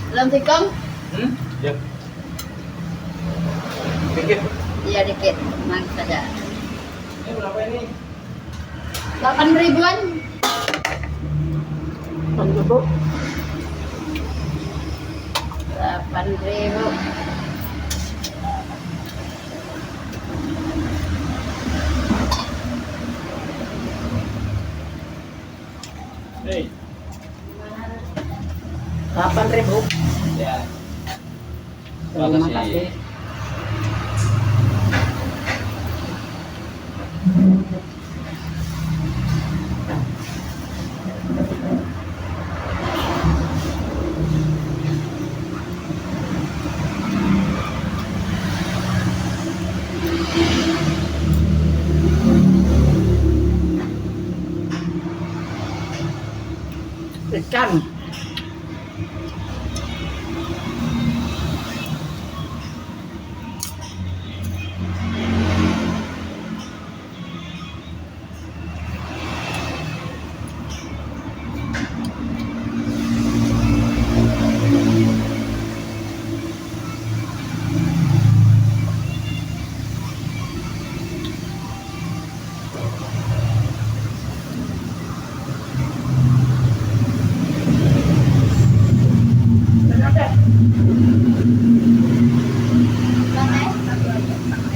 Belum tikung? Ya. Dikit. Iya dikit, nangis saja. Ini berapa ini? 8 ribuan. 8.000. 8.000. Hei. 8.000. Ya. Terima kasih. Ikan.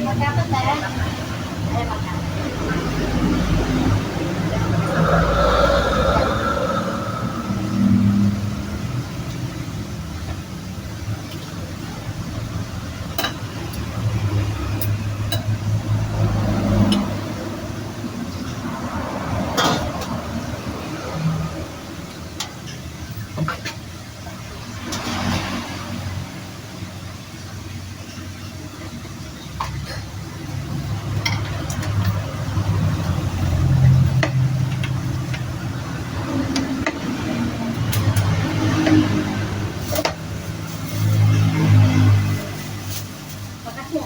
Pakai apa saya? Saya makan. Makasih ya.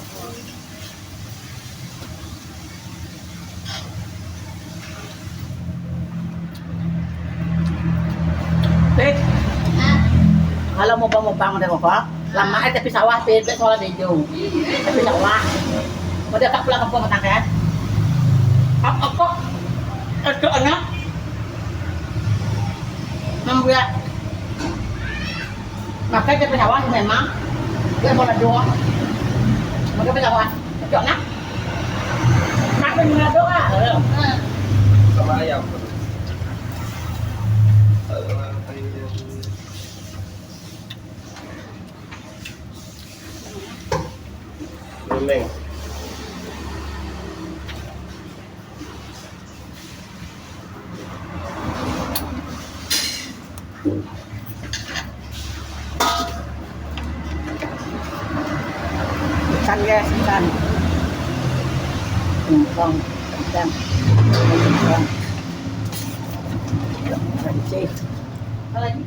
Tik, Ah, kalau mau bangun deh kok. Lama aja tapi sawah beda soal bejo. Tapi sawah. Mau dia pulang kampung matang kan? Apa kok? Itu anak. Membuat makanya dia sawah memang dia mau doa. Maka sawah. Itu anak. Makanya doa. ah. Sama ayam. Leleng. Ikan guys, ikan. Ikan. Ikan. Ikan. Ikan. Apa lagi?